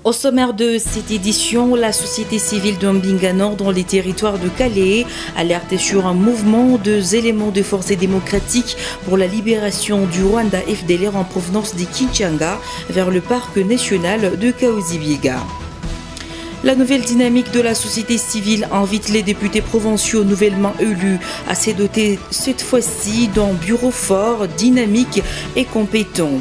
Au sommaire de cette édition, la société civile de Mbinga Nord dans les territoires de Calais alerte sur un mouvement de éléments de force démocratique pour la libération du Rwanda FDLR en provenance de Kinshasa vers le parc national de Kahuzi-Biega. La nouvelle dynamique de la société civile invite les députés provinciaux nouvellement élus à se doter cette fois-ci d'un bureau fort, dynamique et compétent.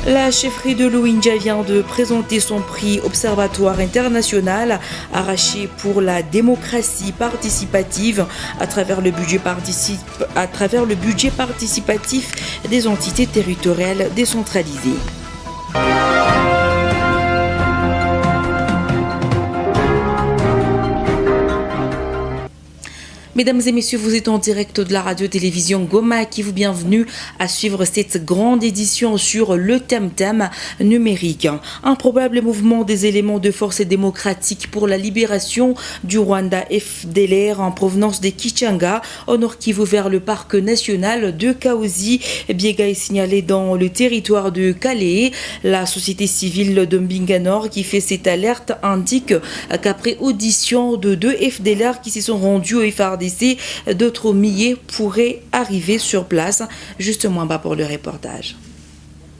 La chefferie de l'Ouinja vient de présenter son prix Observatoire international arraché pour la démocratie participative à travers le budget participatif des entités territoriales décentralisées. Mesdames et messieurs, vous êtes en direct de la radio-télévision Goma qui vous bienvenue à suivre cette grande édition sur le thème numérique. Un probable mouvement des éléments de force démocratique pour la libération du Rwanda FDLR en provenance de Kinshasa au Nord Kivu vers le parc national de Kahuzi-Biega est signalé dans le territoire de Calais. La société civile de Mbinga Nord qui fait cette alerte indique qu'après audition de 2 FDLR qui se sont rendus au FARDC, d'autres milliers pourraient arriver sur place. Justement bas pour le reportage.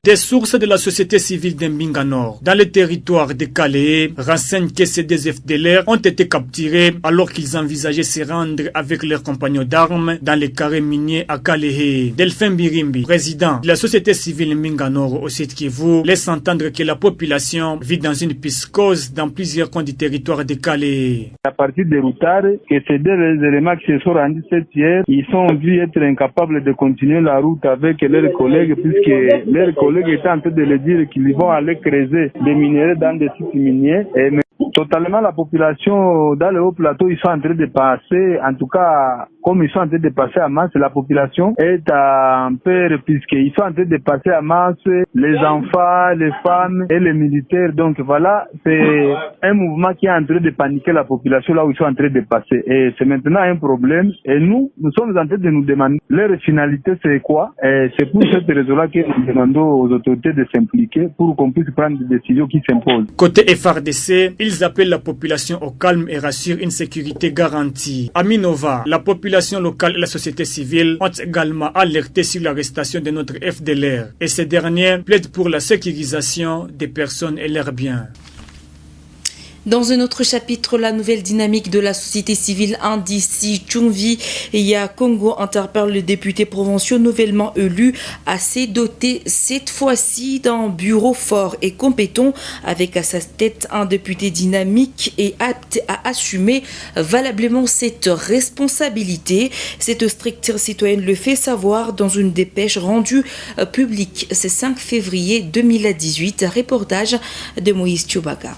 Des sources de la société civile d'Mbinga Nord, dans le territoire de Calais, renseignent que ces deux FDLR ont été capturés alors qu'ils envisageaient se rendre avec leurs compagnons d'armes dans les carrés miniers à Calais. Delphin Birimbi, président de la société civile Mbinga Nord au Sud Kivu, laisse entendre que la population vit dans une psychose dans plusieurs coins du territoire de Calais. À partir des routards, que ces deux éléments qui se sont rendus cette hier, ils sont vus être incapables de continuer la route avec leurs collègues puisque leurs collègues étaient en train de le dire qu'ils vont aller creuser des minéraux dans des sites miniers. Mais totalement la population dans le haut plateau, ils sont en train de passer, en tout cas comme ils sont en train de passer à masse, la population est en peur puisqu'ils sont en train de passer à masse les enfants, les femmes et les militaires. Donc voilà, c'est un mouvement qui est en train de paniquer la population là où ils sont en train de passer. Et c'est maintenant un problème. Et nous sommes en train de nous demander leur finalité c'est quoi. Et c'est pour cette raison-là que nous demandons aux autorités de s'impliquer pour qu'on puisse prendre des décisions qui s'imposent. Côté FARDC, ils appellent la population au calme et rassurent une sécurité garantie. À Minova, la population locale et la société civile ont également alerté sur l'arrestation de notre FDLR et ces derniers plaident pour la sécurisation des personnes et leurs biens. Dans un autre chapitre, la nouvelle dynamique de la société civile Indisi Chumvi Ya Congo interpelle le député provinciaux nouvellement élu à se doter cette fois-ci d'un bureau fort et compétent avec à sa tête un député dynamique et apte à assumer valablement cette responsabilité. Cette structure citoyenne le fait savoir dans une dépêche rendue publique ce 5 février 2018. Reportage de Moïse Tchoubaka.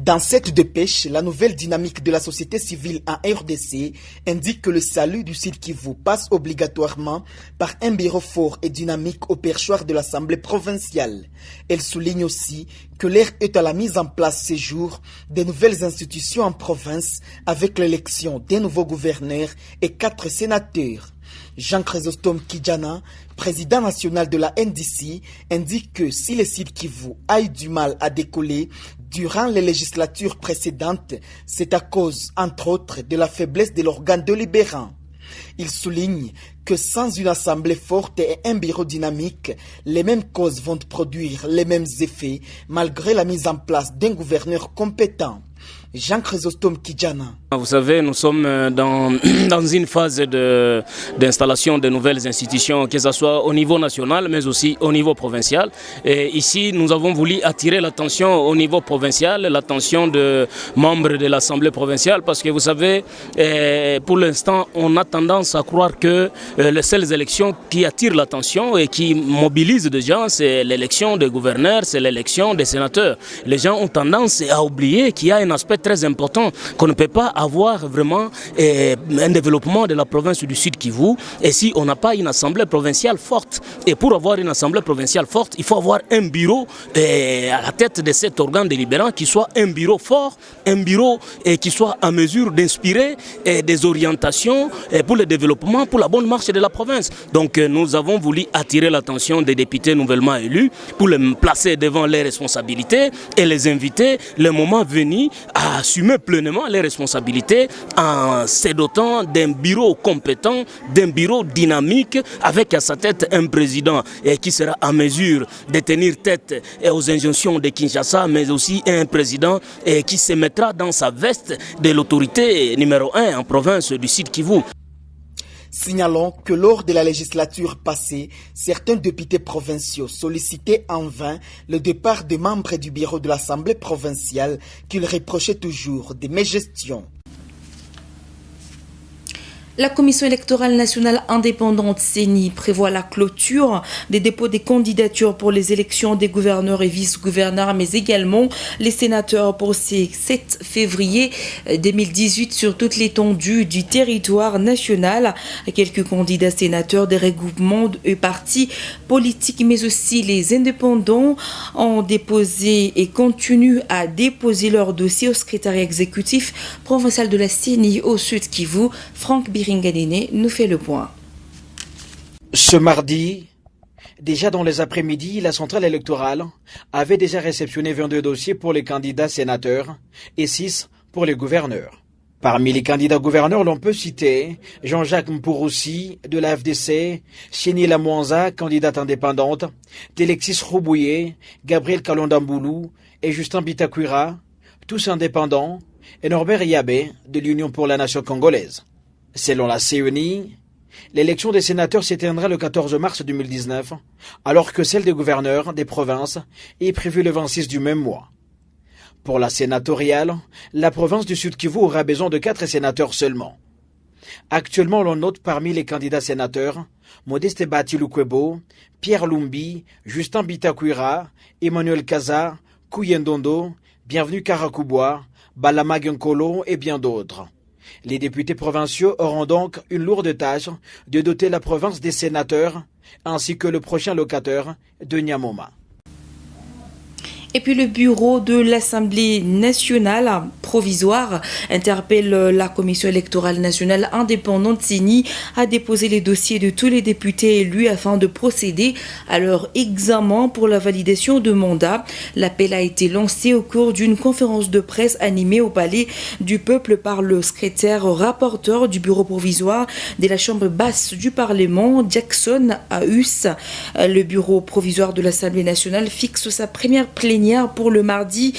Dans cette dépêche, la nouvelle dynamique de la société civile en RDC indique que le salut du Sud Kivu passe obligatoirement par un bureau fort et dynamique au perchoir de l'Assemblée provinciale. Elle souligne aussi que l'heure est à la mise en place ces jours des nouvelles institutions en province avec l'élection des nouveaux gouverneurs et 4 sénateurs. Jean Chrysostome Kijana, président national de la NDC, indique que si le Sud Kivu a eu du mal à décoller durant les législatures précédentes, c'est à cause, entre autres, de la faiblesse de l'organe délibérant. Il souligne que sans une assemblée forte et un bureau dynamique, les mêmes causes vont produire les mêmes effets malgré la mise en place d'un gouverneur compétent. Jean Chrysostome Kijana. Vous savez, nous sommes dans une phase d'installation de nouvelles institutions, que ce soit au niveau national, mais aussi au niveau provincial. Et ici, nous avons voulu attirer l'attention au niveau provincial, l'attention de membres de l'Assemblée provinciale, parce que vous savez, pour l'instant, on a tendance à croire que les seules élections qui attirent l'attention et qui mobilisent des gens, c'est l'élection des gouverneurs, c'est l'élection des sénateurs. Les gens ont tendance à oublier qu'il y a un aspect très important qu'on ne peut pas avoir vraiment un développement de la province du Sud Kivu et si on n'a pas une assemblée provinciale forte. Et pour avoir une assemblée provinciale forte, il faut avoir un bureau à la tête de cet organe délibérant qui soit un bureau fort, un bureau qui soit à mesure d'inspirer des orientations pour le développement, pour la bonne marche de la province. Donc nous avons voulu attirer l'attention des députés nouvellement élus pour les placer devant les responsabilités et les inviter le moment venu à assumer pleinement les responsabilités en se dotant d'un bureau compétent, d'un bureau dynamique avec à sa tête un président qui sera à mesure de tenir tête aux injonctions de Kinshasa, mais aussi un président qui se mettra dans sa veste de l'autorité numéro 1 en province du Sud Kivu. Signalons que lors de la législature passée, certains députés provinciaux sollicitaient en vain le départ des membres du bureau de l'Assemblée provinciale qu'ils reprochaient toujours de mégestion. La Commission électorale nationale indépendante CENI prévoit la clôture des dépôts des candidatures pour les élections des gouverneurs et vice-gouverneurs, mais également les sénateurs pour ces 7 février 2018 sur toute l'étendue du territoire national. Quelques candidats sénateurs des regroupements et partis politiques, mais aussi les indépendants ont déposé et continuent à déposer leur dossier au secrétariat exécutif provincial de la CENI au Sud Kivu. Franck Biringanine nous fait le point. Ce mardi, déjà dans les après-midi, la centrale électorale avait déjà réceptionné 22 dossiers pour les candidats sénateurs et 6 pour les gouverneurs. Parmi les candidats gouverneurs, l'on peut citer Jean-Jacques Mpouroussi de la FDC, Chéni Lamouanza, candidate indépendante, Télexis Roubouye, Gabriel Kalondamboulou et Justin Bitakwira, tous indépendants, et Norbert Yabé de l'Union pour la Nation congolaise. Selon la CENI, l'élection des sénateurs s'éteindra le 14 mars 2019, alors que celle des gouverneurs des provinces est prévue le 26 du même mois. Pour la sénatoriale, la province du Sud Kivu aura besoin de 4 sénateurs seulement. Actuellement, l'on note parmi les candidats sénateurs Modeste Batilukwebo, Pierre Lumbi, Justin Bitakwira, Emmanuel Kaza, Kouyendondo, Bienvenu Karakouboua, Balama Gunkolo et bien d'autres. Les députés provinciaux auront donc une lourde tâche de doter la province des sénateurs ainsi que le prochain locataire de Nyamoma. Et puis le bureau de l'Assemblée nationale provisoire interpelle la Commission électorale nationale indépendante CENI à déposer les dossiers de tous les députés élus afin de procéder à leur examen pour la validation de mandat. L'appel a été lancé au cours d'une conférence de presse animée au Palais du Peuple par le secrétaire rapporteur du bureau provisoire de la Chambre basse du Parlement, Jackson Ahus. Le bureau provisoire de l'Assemblée nationale fixe sa première plénière pour le mercredi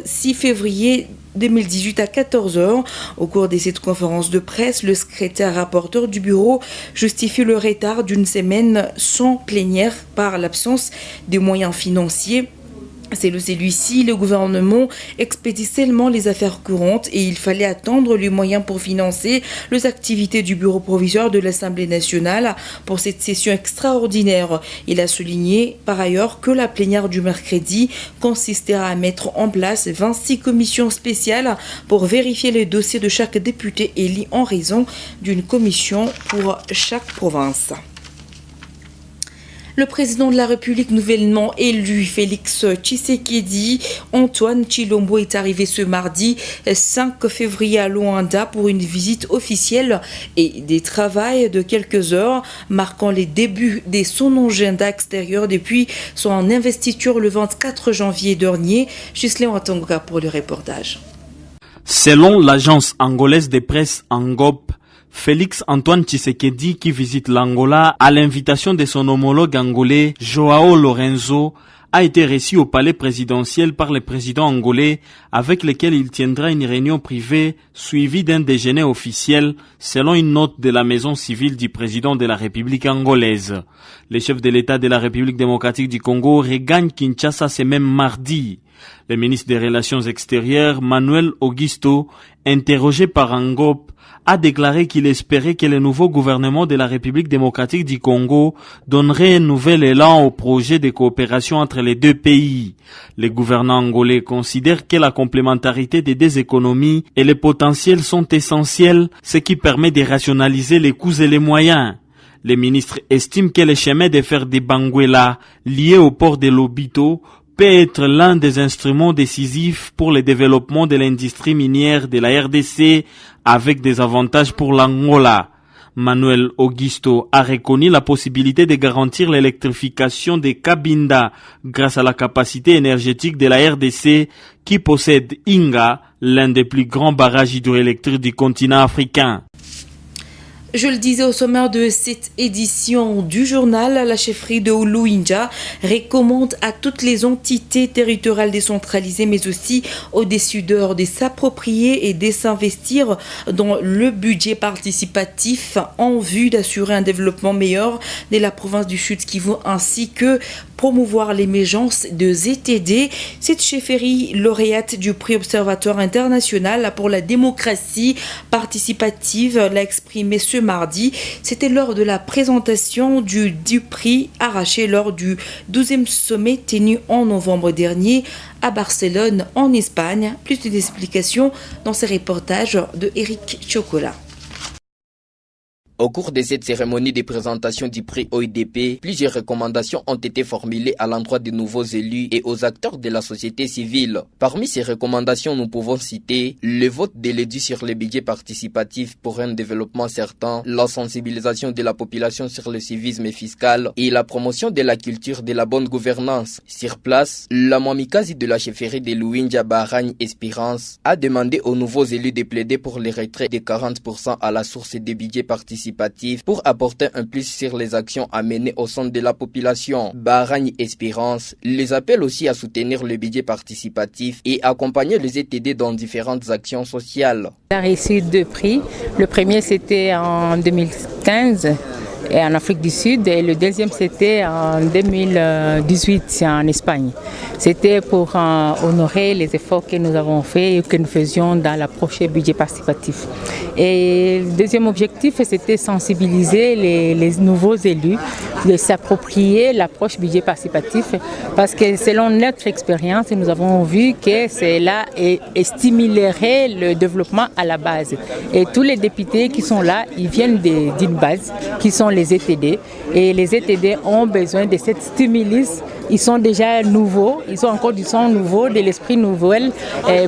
6 février 2018 à 14h. Au cours de cette conférence de presse, le secrétaire rapporteur du bureau justifie le retard d'une semaine sans plénière par l'absence de moyens financiers. C'est celui-ci, le gouvernement expédie seulement les affaires courantes et il fallait attendre les moyens pour financer les activités du bureau provisoire de l'Assemblée nationale pour cette session extraordinaire. Il a souligné par ailleurs que la plénière du mercredi consistera à mettre en place 26 commissions spéciales pour vérifier les dossiers de chaque député élu en raison d'une commission pour chaque province. Le président de la République nouvellement élu, Félix Tshisekedi Antoine Tshilombo, est arrivé ce mardi 5 février à Luanda pour une visite officielle et des travaux de quelques heures, marquant les débuts de son agenda extérieur depuis son investiture le 24 janvier dernier. Ghislain Watonga pour le reportage. Selon l'agence angolaise de presse Angop, Félix Antoine Tshisekedi, qui visite l'Angola à l'invitation de son homologue angolais Joao Lorenzo, a été reçu au palais présidentiel par le président angolais avec lequel il tiendra une réunion privée suivie d'un déjeuner officiel selon une note de la maison civile du président de la République angolaise. Le chef de l'État de la République démocratique du Congo regagne Kinshasa ce même mardi. Le ministre des Relations extérieures, Manuel Augusto, interrogé par Angop, a déclaré qu'il espérait que le nouveau gouvernement de la République démocratique du Congo donnerait un nouvel élan au projet de coopération entre les deux pays. Les gouvernants angolais considèrent que la complémentarité des deux économies et les potentiels sont essentiels, ce qui permet de rationaliser les coûts et les moyens. Le ministre estime que le chemin de fer de Banguela, lié au port de Lobito, peut être l'un des instruments décisifs pour le développement de l'industrie minière de la RDC avec des avantages pour l'Angola. Manuel Augusto a reconnu la possibilité de garantir l'électrification des Cabinda grâce à la capacité énergétique de la RDC qui possède Inga, l'un des plus grands barrages hydroélectriques du continent africain. Je le disais au sommaire de cette édition du journal, la chefferie de Uluinja recommande à toutes les entités territoriales décentralisées, mais aussi aux décideurs de s'approprier et de s'investir dans le budget participatif en vue d'assurer un développement meilleur de la province du Sud-Kivu ainsi que promouvoir l'émergence de ZTD. Cette chefferie lauréate du prix Observatoire international pour la démocratie participative l'a exprimé ce mardi. C'était lors de la présentation du prix arraché lors du 12e sommet tenu en novembre dernier à Barcelone en Espagne. Plus d'explications dans ce reportage de Eric Chocolat. Au cours de cette cérémonie de présentation du prix OIDP, plusieurs recommandations ont été formulées à l'endroit des nouveaux élus et aux acteurs de la société civile. Parmi ces recommandations, nous pouvons citer le vote de l'édu sur les budgets participatifs pour un développement certain, la sensibilisation de la population sur le civisme fiscal et la promotion de la culture de la bonne gouvernance. Sur place, la Mwamikazi de la chefferie de Louinja Baragne Espérance a demandé aux nouveaux élus de plaider pour le retrait de 40% à la source des budgets participatifs pour apporter un plus sur les actions à mener au sein de la population. Baragne Espérance les appelle aussi à soutenir le budget participatif et accompagner les ETD dans différentes actions sociales. Il a reçu 2 prix. Le premier c'était en 2015 et en Afrique du Sud et le deuxième c'était en 2018 en Espagne. C'était pour honorer les efforts que nous avons faits et que nous faisions dans l'approche budget participatif. Et le deuxième objectif c'était sensibiliser les nouveaux élus de s'approprier l'approche budget participatif parce que selon notre expérience nous avons vu que cela stimulerait le développement à la base. Et tous les députés qui sont là, ils viennent d'une base qui sont les ETD et les ETD ont besoin de cette stimulus. Ils sont déjà nouveaux, ils ont encore du sang nouveau, de l'esprit nouvel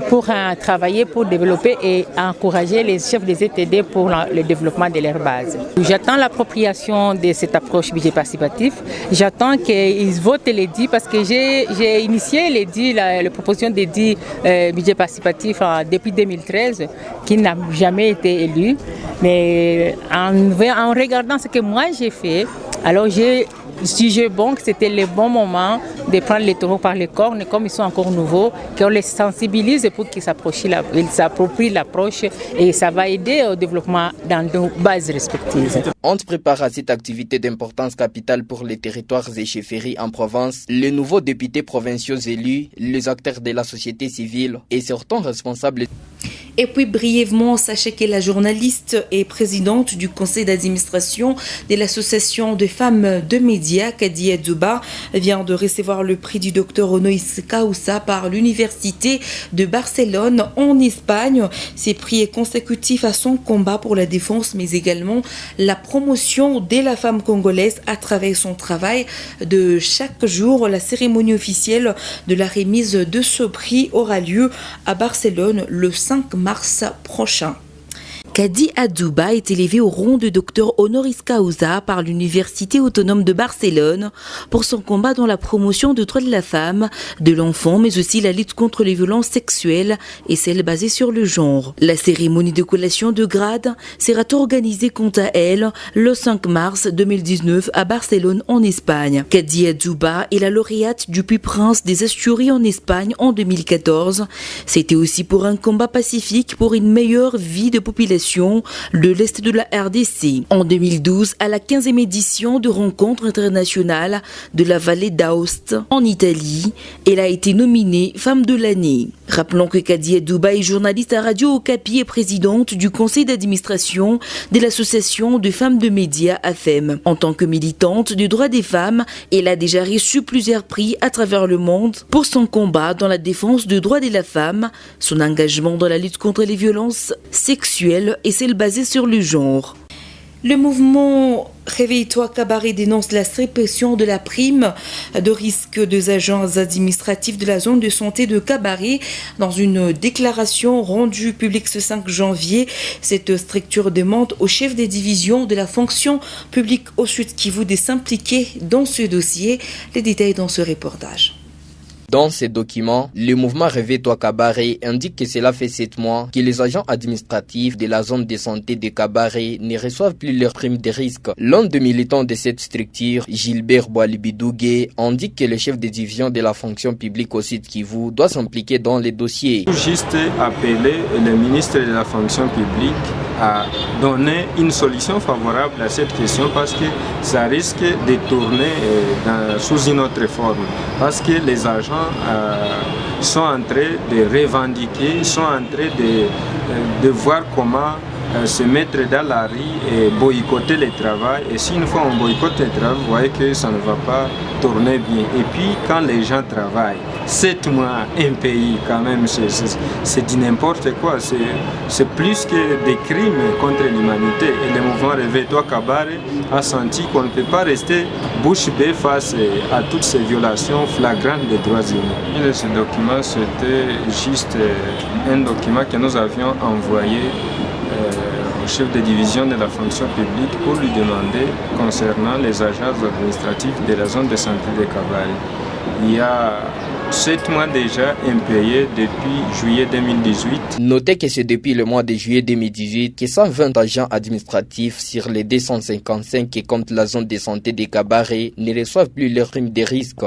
pour travailler, pour développer et encourager les chefs des ETD pour le développement de leur base. J'attends l'appropriation de cette approche budget participatif. J'attends qu'ils votent l'EDI parce que j'ai initié l'EDI, la proposition d'EDI budget participatif depuis 2013 qui n'a jamais été élu. Mais en regardant ce que moi j'ai fait, alors j'ai jugé bon que c'était le bon moment de prendre les taureaux par les cornes, comme ils sont encore nouveaux, qu'on les sensibilise pour qu'ils s'approprient l'approche et ça va aider au développement dans nos bases respectives. On se prépare à cette activité d'importance capitale pour les territoires et chefferies en province, les nouveaux députés provinciaux élus, les acteurs de la société civile et surtout responsables. Et puis brièvement, sachez que la journaliste et présidente du conseil d'administration de l'association des femmes de médias, Kadia Dzuba, vient de recevoir le prix du docteur Honoris Causa par l'université de Barcelone en Espagne. Ce prix est consécutif à son combat pour la défense, mais également la promotion de la femme congolaise à travers son travail de chaque jour. La cérémonie officielle de la remise de ce prix aura lieu à Barcelone le 5 mars prochain. Kadi Adzuba est élevé au rang de docteur honoris causa par l'Université autonome de Barcelone pour son combat dans la promotion des droits de la femme, de l'enfant, mais aussi la lutte contre les violences sexuelles et celles basées sur le genre. La cérémonie de collation de grade sera organisée quant à elle le 5 mars 2019 à Barcelone en Espagne. Kadi Adzuba est la lauréate du prix Prince des Asturies en Espagne en 2014. C'était aussi pour un combat pacifique pour une meilleure vie de population populations de l'Est de la RDC. En 2012, à la 15e édition de Rencontre internationale de la vallée d'Aoste en Italie, elle a été nominée Femme de l'année. Rappelons que Kadia Douba est journaliste à Radio Okapi et présidente du conseil d'administration de l'association de femmes de médias AFEM. En tant que militante du droit des femmes, elle a déjà reçu plusieurs prix à travers le monde pour son combat dans la défense des droits de la femme, son engagement dans la lutte contre les violences sexuelles et celles basées sur le genre. Le mouvement Réveille-toi Cabaret dénonce la répression de la prime de risque des agents administratifs de la zone de santé de Cabaret. Dans une déclaration rendue publique ce 5 janvier, cette structure demande au chef des divisions de la fonction publique au Sud Kivu de s'impliquer dans ce dossier. Les détails dans ce reportage. Dans ces documents, le mouvement Réveille-toi Cabaret indique que cela fait 7 mois que les agents administratifs de la zone de santé de Cabaret ne reçoivent plus leurs primes de risque. L'un des militants de cette structure, Gilbert Boalibidougué, indique que le chef de division de la fonction publique au Sud Kivu doit s'impliquer dans les dossiers. Juste appeler le ministre de la fonction publique à donner une solution favorable à cette question parce que ça risque de tourner sous une autre forme. Parce que les agents sont en train de revendiquer, sont en train de voir comment se mettre dans la rue et boycotter le travail. Et si une fois on boycotte le travail, vous voyez que ça ne va pas tourner bien. Et puis quand les gens travaillent, 7 mois, un pays quand même, c'est du n'importe quoi. C'est plus que des crimes contre l'humanité. Et le mouvement Réveille-toi Cabaret a senti qu'on ne peut pas rester bouche bée face à toutes ces violations flagrantes des droits humains. Et ce document, c'était juste un document que nous avions envoyé au chef de division de la fonction publique pour lui demander concernant les agents administratifs de la zone de santé de Cabaret. Il y a 7 mois déjà impayés depuis juillet 2018. Notez que c'est depuis le mois de juillet 2018 que 120 agents administratifs sur les 255 qui comptent la zone de santé de Cabaret ne reçoivent plus leur prime de risque.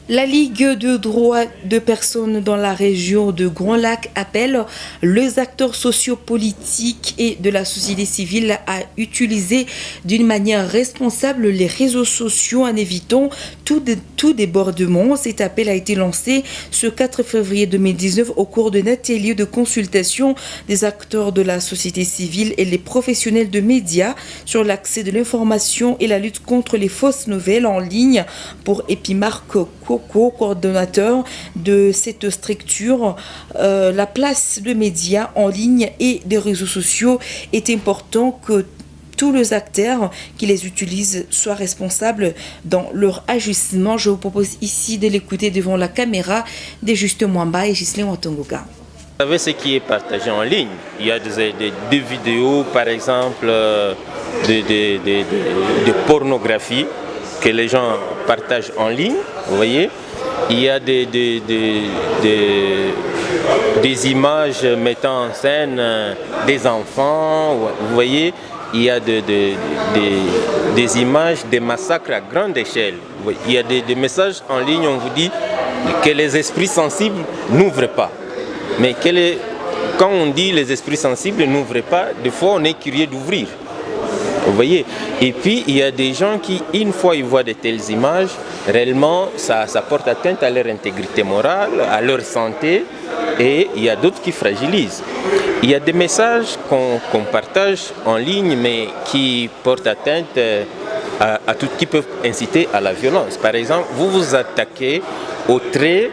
La Ligue de droits de personnes dans la région de Grand Lac appelle les acteurs sociopolitiques et de la société civile à utiliser d'une manière responsable les réseaux sociaux en évitant tout débordement. Cet appel a été lancé ce 4 février 2019 au cours d'un atelier de consultation des acteurs de la société civile et les professionnels de médias sur l'accès de l'information et la lutte contre les fausses nouvelles en ligne pour Epimarque coordonnateur de cette structure. La place de médias en ligne et des réseaux sociaux est important que tous les acteurs qui les utilisent soient responsables dans leur ajustement. Je vous propose ici de l'écouter devant la caméra de Juste Mwamba et Ghislain Watongoga. Vous savez ce qui est partagé en ligne. Il y a des vidéos, par exemple, de pornographie que les gens partagent en ligne, vous voyez. Il y a des images mettant en scène des enfants, vous voyez. Il y a des images des massacres à grande échelle. Il y a des messages en ligne, on vous dit que les esprits sensibles n'ouvrent pas. Mais quand on dit les esprits sensibles n'ouvrent pas, des fois on est curieux d'ouvrir. Vous voyez. Et puis il y a des gens qui, une fois ils voient de telles images, réellement ça porte atteinte à leur intégrité morale, à leur santé, et il y a d'autres qui fragilisent. Il y a des messages qu'on partage en ligne, mais qui portent atteinte à tout, qui peuvent inciter à la violence. Par exemple, vous vous attaquez aux traits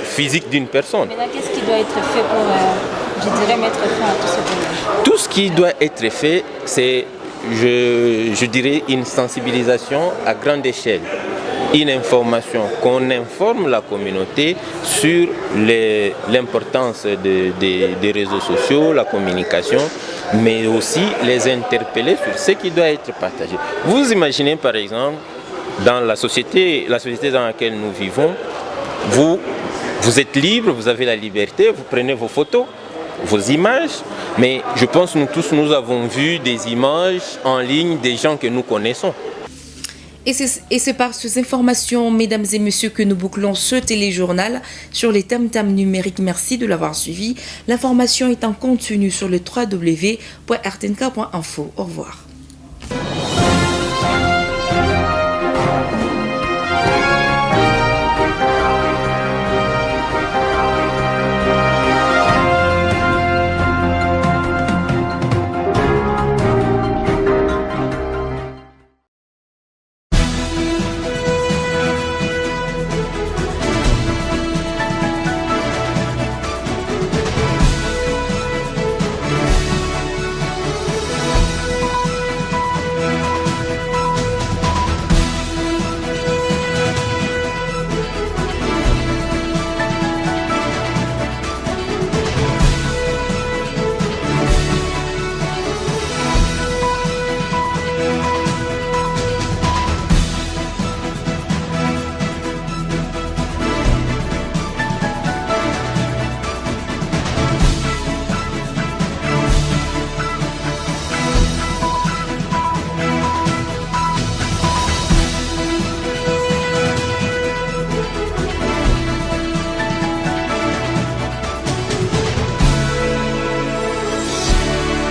physiques d'une personne. Mais là, qu'est-ce qui doit être fait pour, mettre fin à tout ce problème? Tout ce qui doit être fait, c'est, je dirais, une sensibilisation à grande échelle. Une information, qu'on informe la communauté sur l'importance des réseaux sociaux, la communication, mais aussi les interpeller sur ce qui doit être partagé. Vous imaginez par exemple, dans la société dans laquelle nous vivons, vous êtes libre, vous avez la liberté, vous prenez vos photos, vos images, mais je pense que nous tous, nous avons vu des images en ligne des gens que nous connaissons. Et c'est par ces informations, mesdames et messieurs, que nous bouclons ce téléjournal sur les tam-tams numériques. Merci de l'avoir suivi. L'information est en continu sur le www.rtnk.info. Au revoir.